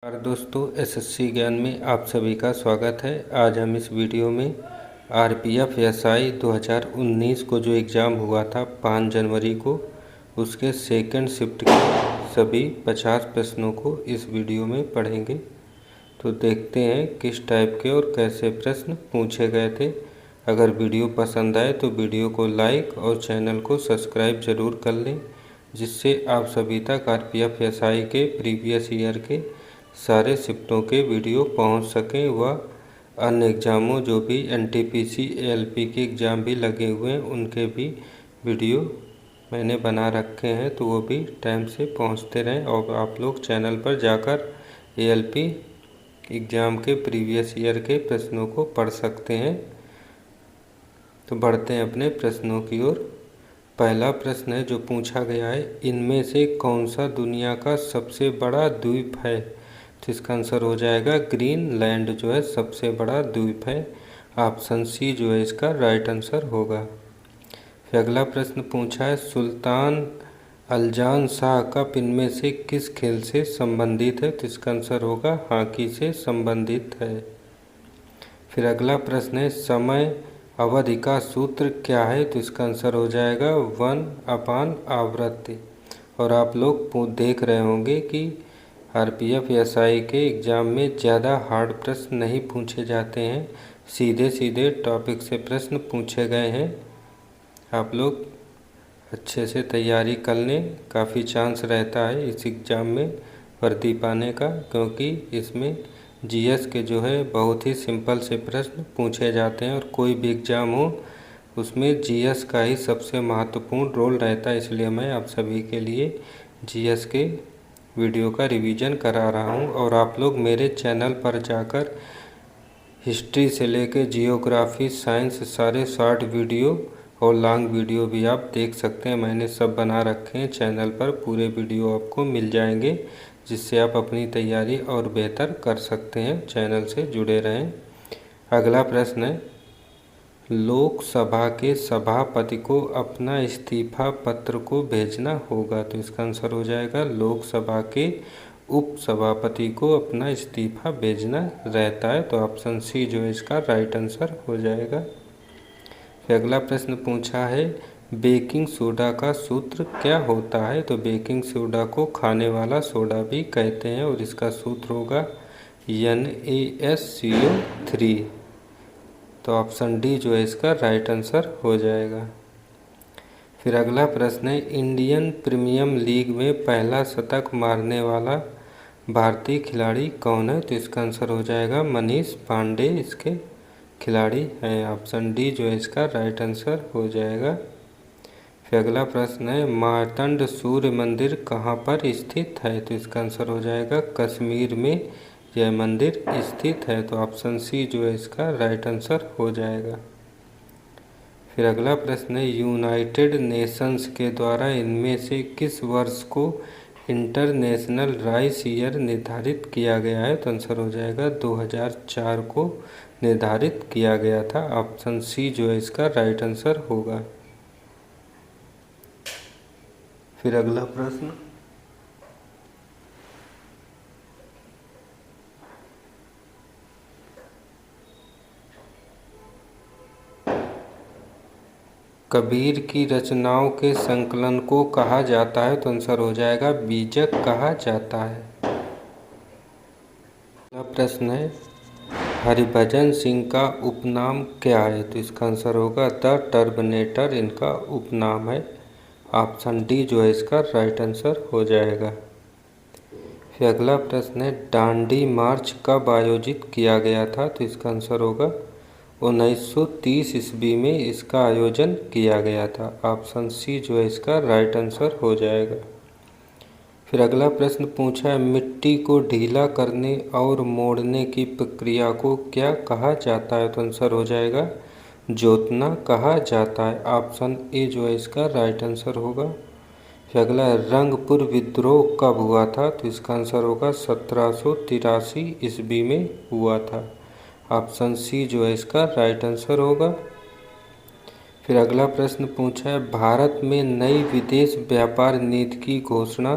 नमस्कार दोस्तों, एसएससी ज्ञान में आप सभी का स्वागत है। आज हम इस वीडियो में आरपीएफ एसआई 2019 को जो एग्ज़ाम हुआ था 5 जनवरी को, उसके सेकंड शिफ्ट के सभी 50 प्रश्नों को इस वीडियो में पढ़ेंगे। तो देखते हैं किस टाइप के और कैसे प्रश्न पूछे गए थे। अगर वीडियो पसंद आए तो वीडियो को लाइक और चैनल को सब्सक्राइब ज़रूर कर लें, जिससे आप सभी तक आरपीएफ एसआई के प्रीवियस ईयर के सारे शिफ्टों के वीडियो पहुंच सकें व अन्य एग्ज़ामों जो भी एनटीपीसी एएलपी के एग्ज़ाम भी लगे हुए हैं उनके भी वीडियो मैंने बना रखे हैं, तो वो भी टाइम से पहुंचते रहें। और आप लोग चैनल पर जाकर एएलपी एग्ज़ाम के प्रीवियस ईयर के प्रश्नों को पढ़ सकते हैं। तो बढ़ते हैं अपने प्रश्नों की ओर। पहला प्रश्न है जो पूछा गया है, इनमें से कौन सा दुनिया का सबसे बड़ा द्वीप है? तो इसका आंसर हो जाएगा ग्रीनलैंड जो है सबसे बड़ा द्वीप है। ऑप्शन सी जो है इसका राइट आंसर होगा। फिर अगला प्रश्न पूछा है, सुल्तान अल्जान शाह कप इनमें से किस खेल से संबंधित है? तो इसका आंसर होगा हॉकी से संबंधित है। फिर अगला प्रश्न है, समय अवधि का सूत्र क्या है? तो इसका आंसर हो जाएगा 1/आवृत्ति। और आप लोग देख रहे होंगे कि आरपीएफ एसआई के एग्ज़ाम में ज़्यादा हार्ड प्रश्न नहीं पूछे जाते हैं, सीधे सीधे टॉपिक से प्रश्न पूछे गए हैं। आप लोग अच्छे से तैयारी कर लें, काफ़ी चांस रहता है इस एग्ज़ाम में वर्दी पाने का, क्योंकि इसमें जीएस के जो है बहुत ही सिंपल से प्रश्न पूछे जाते हैं। और कोई भी एग्ज़ाम हो उसमें जीएस का ही सबसे महत्वपूर्ण रोल रहता है, इसलिए मैं आप सभी के लिए जीएस के वीडियो का रिवीजन करा रहा हूं। और आप लोग मेरे चैनल पर जाकर हिस्ट्री से लेकर जियोग्राफी, साइंस सारे शॉर्ट वीडियो और लॉन्ग वीडियो भी आप देख सकते हैं। मैंने सब बना रखे हैं चैनल पर, पूरे वीडियो आपको मिल जाएंगे, जिससे आप अपनी तैयारी और बेहतर कर सकते हैं। चैनल से जुड़े रहें। अगला प्रश्न है, लोकसभा के सभापति को अपना इस्तीफा पत्र को भेजना होगा। तो इसका आंसर हो जाएगा लोकसभा के उपसभापति को अपना इस्तीफा भेजना रहता है। तो ऑप्शन सी जो है इसका राइट आंसर हो जाएगा। फिर अगला प्रश्न पूछा है, बेकिंग सोडा का सूत्र क्या होता है? तो बेकिंग सोडा को खाने वाला सोडा भी कहते हैं और इसका सूत्र होगा NaSCO3। तो ऑप्शन डी जो है इसका राइट आंसर हो जाएगा। फिर अगला प्रश्न है, इंडियन प्रीमियर लीग में पहला शतक मारने वाला भारतीय खिलाड़ी कौन है? तो इसका आंसर हो जाएगा मनीष पांडे इसके खिलाड़ी हैं। ऑप्शन डी जो है इसका राइट आंसर हो जाएगा। फिर अगला प्रश्न है, मार्तंड सूर्य मंदिर कहाँ पर स्थित है? तो इसका आंसर हो जाएगा कश्मीर में यह मंदिर स्थित है। तो ऑप्शन सी जो है इसका राइट आंसर हो जाएगा। फिर अगला प्रश्न है, यूनाइटेड नेशंस के द्वारा इनमें से किस वर्ष को इंटरनेशनल राइस ईयर निर्धारित किया गया है? तो आंसर हो जाएगा 2004 को निर्धारित किया गया था। ऑप्शन सी जो है इसका राइट आंसर होगा। फिर अगला प्रश्न, कबीर की रचनाओं के संकलन को कहा जाता है? तो आंसर हो जाएगा बीजक कहा जाता है। अगला प्रश्न है, हरिभजन सिंह का उपनाम क्या है? तो इसका आंसर होगा द टर्मिनेटर इनका उपनाम है। ऑप्शन डी जो है इसका राइट आंसर हो जाएगा। फिर अगला प्रश्न है, दांडी मार्च कब आयोजित किया गया था? तो इसका आंसर होगा 1930 ईस्वी में इसका आयोजन किया गया था। ऑप्शन सी जो है इसका राइट आंसर हो जाएगा। फिर अगला प्रश्न पूछा है, मिट्टी को ढीला करने और मोड़ने की प्रक्रिया को क्या कहा जाता है? तो आंसर हो जाएगा जोतना कहा जाता है। ऑप्शन ए जो है इसका राइट आंसर होगा। फिर अगला है, रंगपुर विद्रोह कब हुआ था? तो इसका आंसर होगा 1783 ईस्वी में हुआ था। ऑप्शन सी जो है इसका राइट आंसर होगा। फिर अगला प्रश्न पूछा है, भारत में नई विदेश व्यापार नीति की घोषणा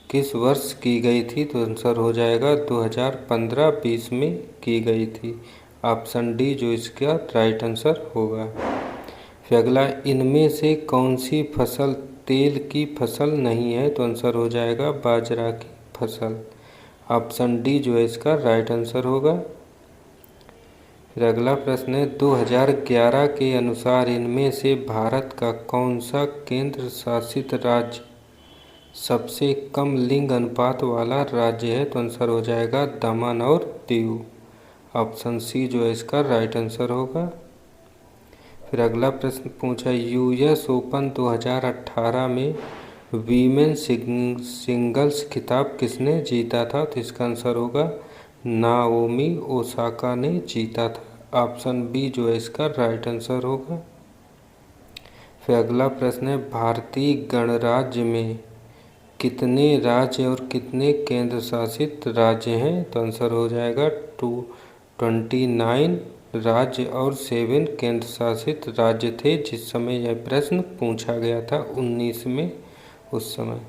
किस वर्ष की गई थी? तो आंसर हो जाएगा 2015-20 में की गई थी। ऑप्शन डी जो इसका राइट आंसर होगा। फिर अगला, इनमें से कौन सी फसल तेल की फसल नहीं है? तो आंसर हो जाएगा बाजरा की फसल। ऑप्शन डी जो है इसका राइट आंसर होगा। फिर अगला प्रश्न है, 2011 के अनुसार इनमें से भारत का कौन सा केंद्र शासित राज्य सबसे कम लिंग अनुपात वाला राज्य है? तो आंसर हो जाएगा दमन और दीव। ऑप्शन सी जो है इसका राइट आंसर होगा। फिर अगला प्रश्न पूछा, यूएस ओपन 2018 में वीमेन सिंगल्स खिताब किसने जीता था? तो इसका आंसर होगा नाओमी ओसाका ने जीता था। ऑप्शन बी जो है इसका राइट आंसर होगा। फिर अगला प्रश्न है, भारतीय गणराज्य में कितने राज्य और कितने केंद्र शासित राज्य हैं? तो आंसर हो जाएगा 29 राज्य और 7 केंद्र शासित राज्य थे जिस समय यह प्रश्न पूछा गया था 19 में उस समय।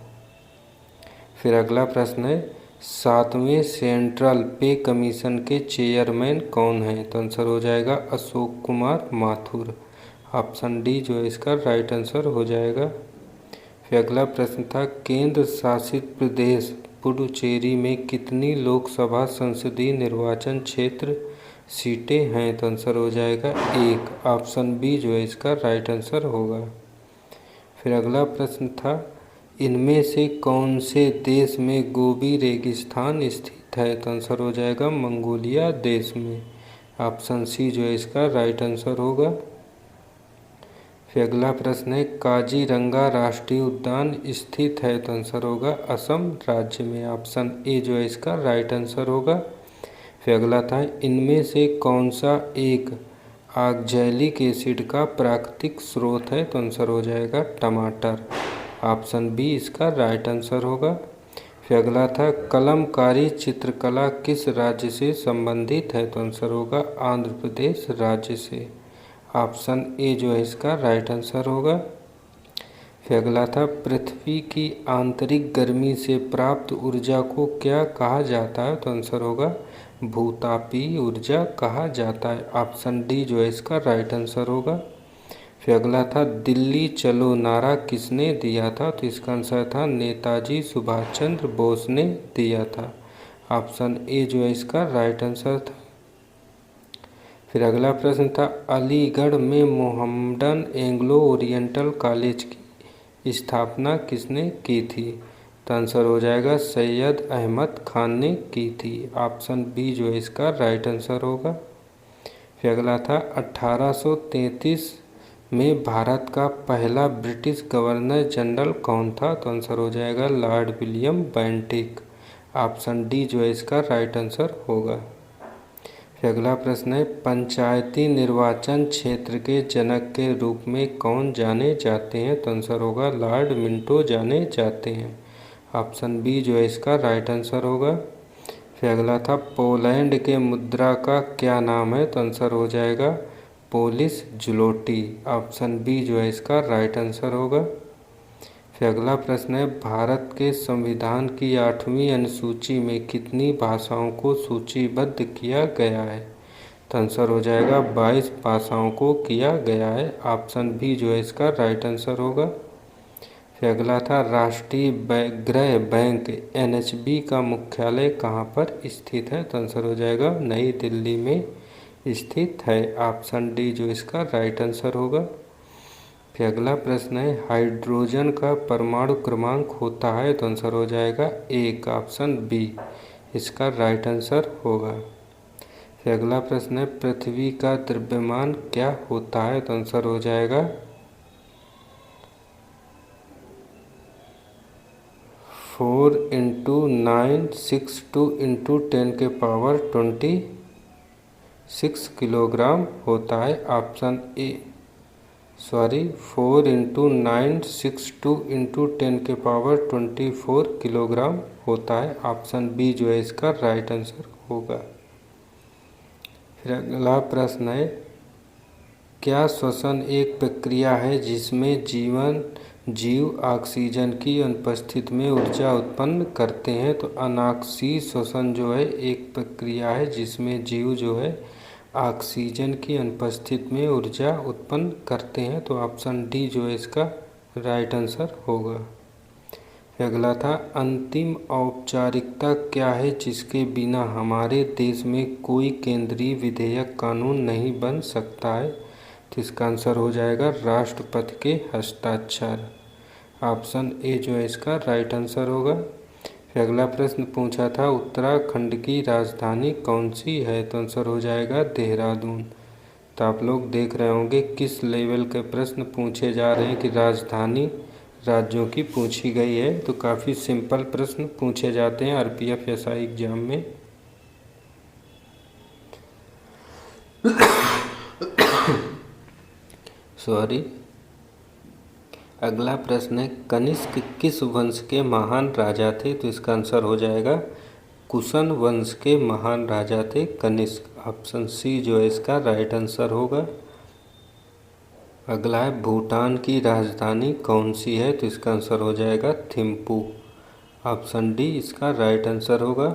फिर अगला प्रश्न है, 7वें सेंट्रल पे कमीशन के चेयरमैन कौन हैं? तो आंसर हो जाएगा अशोक कुमार माथुर। ऑप्शन डी जो है इसका राइट आंसर हो जाएगा। फिर अगला प्रश्न था, केंद्र शासित प्रदेश पुडुचेरी में कितनी लोकसभा संसदीय निर्वाचन क्षेत्र सीटें हैं? तो आंसर हो जाएगा 1। ऑप्शन बी जो है इसका राइट आंसर होगा। फिर अगला प्रश्न था, इनमें से कौन से देश में गोबी रेगिस्तान स्थित है? तो आंसर हो जाएगा मंगोलिया देश में। ऑप्शन सी जो है इसका राइट आंसर होगा। फिर अगला प्रश्न है, काजीरंगा राष्ट्रीय उद्यान स्थित है? तो आंसर होगा असम राज्य में। ऑप्शन ए जो है इसका राइट आंसर होगा। फिर अगला था, इनमें से कौन सा एक ऑक्जैलिक एसिड का प्राकृतिक स्रोत है? तो आंसर हो जाएगा टमाटर। ऑप्शन बी इसका राइट आंसर होगा। फिर अगला था, कलमकारी चित्रकला किस राज्य से संबंधित है? तो आंसर होगा आंध्र प्रदेश राज्य से। ऑप्शन ए जो है इसका राइट आंसर होगा। फिर अगला था, पृथ्वी की आंतरिक गर्मी से प्राप्त ऊर्जा को क्या कहा जाता है? तो आंसर होगा भूतापीय ऊर्जा कहा जाता है। ऑप्शन डी जो है इसका राइट आंसर होगा। फिर अगला था, दिल्ली चलो नारा किसने दिया था? तो इसका आंसर था नेताजी सुभाष चंद्र बोस ने दिया था। ऑप्शन ए जो है इसका राइट आंसर था। फिर अगला प्रश्न था, अलीगढ़ में मोहम्मडन एंग्लो ओरिएंटल कॉलेज की स्थापना किसने की थी? तो आंसर हो जाएगा सैयद अहमद खान ने की थी। ऑप्शन बी जो है इसका राइट आंसर होगा। फिर अगला था, 1833 में भारत का पहला ब्रिटिश गवर्नर जनरल कौन था? तो आंसर हो जाएगा Lord William Bentinck. Option D जो है इसका राइट आंसर होगा। फिर अगला प्रश्न है, पंचायती निर्वाचन क्षेत्र के जनक के रूप में कौन जाने जाते हैं? तो आंसर होगा लॉर्ड मिंटो जाने जाते हैं। ऑप्शन बी जो है इसका राइट आंसर होगा। फिर अगला था, पोलैंड के मुद्रा का क्या नाम है? तो आंसर हो जाएगा पोलिश जुलोटी। ऑप्शन बी जो है इसका राइट आंसर होगा। फिर अगला प्रश्न है, भारत के संविधान की 8वीं अनुसूची में कितनी भाषाओं को सूचीबद्ध किया गया है? तो आंसर हो जाएगा 22 भाषाओं को किया गया है। ऑप्शन बी जो है इसका राइट आंसर होगा। फिर अगला था, राष्ट्रीय गृह बैंक NHB का मुख्यालय कहाँ पर स्थित है? तो आंसर हो जाएगा नई दिल्ली में स्थित है। ऑप्शन डी जो इसका राइट आंसर होगा। फिर अगला प्रश्न है, हाइड्रोजन का परमाणु क्रमांक होता है? तो आंसर हो जाएगा 1। ऑप्शन बी इसका राइट आंसर होगा। फिर अगला प्रश्न है, पृथ्वी का द्रव्यमान क्या होता है? तो आंसर हो जाएगा 4 × 9 62 × 10⁻26 किलोग्राम होता है। ऑप्शन ए 4 × 9 62 × 10⁻24 किलोग्राम होता है। ऑप्शन बी जो है इसका राइट आंसर होगा। फिर अगला प्रश्न है, क्या श्वसन एक प्रक्रिया है जिसमें जीव ऑक्सीजन की अनुपस्थिति में ऊर्जा उत्पन्न करते हैं। तो अनाक्सीय श्वसन जो है एक प्रक्रिया है जिसमें जीव जो है ऑक्सीजन की अनुपस्थिति में ऊर्जा उत्पन्न करते हैं। तो ऑप्शन डी जो है इसका राइट आंसर होगा। अगला था, अंतिम औपचारिकता क्या है जिसके बिना हमारे देश में कोई केंद्रीय विधेयक कानून नहीं बन सकता है। तो इसका आंसर हो जाएगा राष्ट्रपति के हस्ताक्षर। ऑप्शन ए जो है इसका राइट आंसर होगा। फिर अगला प्रश्न पूछा था, उत्तराखंड की राजधानी कौन सी है। तो आंसर हो जाएगा देहरादून। तो आप लोग देख रहे होंगे किस लेवल के प्रश्न पूछे जा रहे हैं कि राजधानी राज्यों की पूछी गई है। तो काफ़ी सिंपल प्रश्न पूछे जाते हैं आरपीएफ एसआई एग्जाम में। सॉरी। अगला प्रश्न है, कनिष्क किस वंश के महान राजा थे। तो इसका आंसर हो जाएगा कुशन वंश के महान राजा थे कनिष्क। ऑप्शन सी जो है इसका राइट आंसर होगा। अगला है, भूटान की राजधानी कौन सी है। तो इसका आंसर हो जाएगा थिम्पू। ऑप्शन डी इसका राइट आंसर होगा।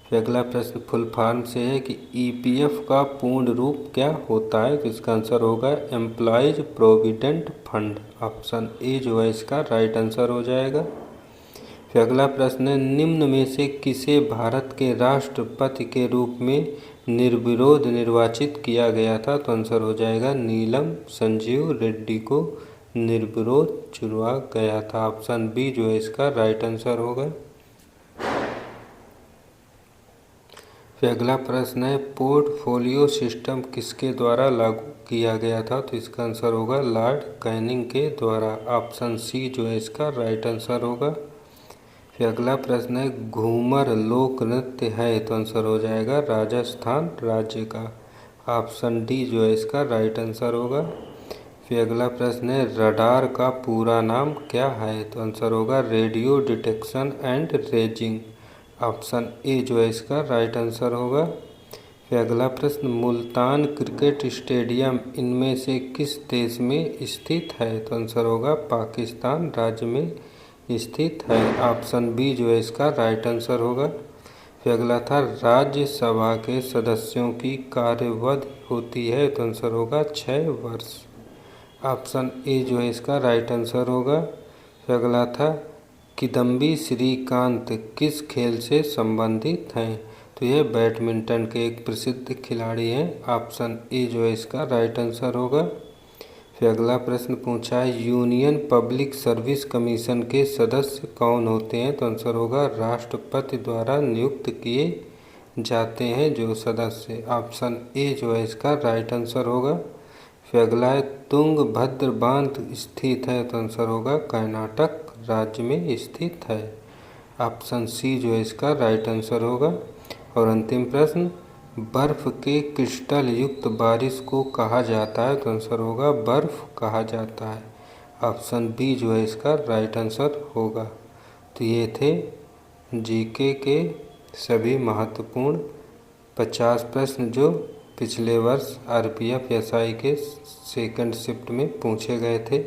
फिर अगला प्रश्न फुल फॉर्म से है कि ईपीएफ का पूर्ण रूप क्या होता है। तो इसका आंसर होगा employees provident fund. Option A जो है इसका राइट आंसर हो जाएगा। फिर अगला प्रश्न है, निम्न में से किसे भारत के राष्ट्रपति के रूप में निर्विरोध निर्वाचित किया गया था। तो आंसर हो जाएगा नीलम संजीव रेड्डी को निर्विरोध चुना गया था। ऑप्शन बी जो है इसका राइट आंसर होगा। फिर अगला प्रश्न है, पोर्टफोलियो सिस्टम किसके द्वारा लागू किया गया था। तो इसका आंसर होगा लॉर्ड कैनिंग के द्वारा। ऑप्शन सी जो है इसका राइट आंसर होगा। फिर अगला प्रश्न है, घूमर लोक नृत्य है। तो आंसर हो जाएगा राजस्थान राज्य का। ऑप्शन डी जो है इसका राइट आंसर होगा। फिर अगला प्रश्न है, रडार का पूरा नाम क्या है। तो आंसर होगा radio detection and ranging. Option A जो है इसका राइट आंसर होगा। फिर अगला प्रश्न, मुल्तान क्रिकेट स्टेडियम इनमें से किस देश में स्थित है। तो आंसर होगा पाकिस्तान राज्य में स्थित है। ऑप्शन बी जो है इसका राइट आंसर होगा। फिर अगला था, राज्यसभा के सदस्यों की कार्यवधि होती है। तो आंसर होगा 6 वर्ष। ऑप्शन ए जो है इसका राइट आंसर होगा। फिर अगला था, किदम्बी श्रीकांत किस खेल से संबंधित हैं। तो ये बैडमिंटन के एक प्रसिद्ध खिलाड़ी हैं। ऑप्शन ए जो है इसका राइट आंसर होगा। फिर अगला प्रश्न पूछा है, यूनियन पब्लिक सर्विस कमीशन के सदस्य कौन होते हैं। तो आंसर होगा राष्ट्रपति द्वारा नियुक्त किए जाते हैं जो सदस्य। ऑप्शन ए जो है इसका राइट आंसर होगा। फिर अगला है, तुंगभद्र बांध स्थित है। तो आंसर होगा कर्नाटक राज्य में स्थित है। ऑप्शन सी जो है इसका राइट आंसर होगा। और अंतिम प्रश्न, बर्फ के क्रिस्टल युक्त बारिश को कहा जाता है। तो आंसर होगा बर्फ कहा जाता है। ऑप्शन बी जो है इसका राइट आंसर होगा। तो ये थे जीके के सभी महत्वपूर्ण 50 प्रश्न जो पिछले वर्ष आरपीएफ एसआई के सेकंड शिफ्ट में पूछे गए थे।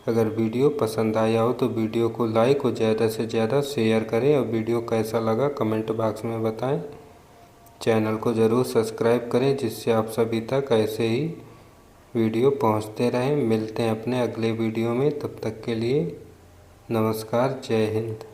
अगर वीडियो पसंद आया हो तो वीडियो को लाइक और ज़्यादा से ज़्यादा शेयर करें और वीडियो कैसा लगा कमेंट बॉक्स में बताएं। चैनल को ज़रूर सब्सक्राइब करें जिससे आप सभी तक ऐसे ही वीडियो पहुंचते रहें। मिलते हैं अपने अगले वीडियो में, तब तक के लिए नमस्कार, जय हिंद।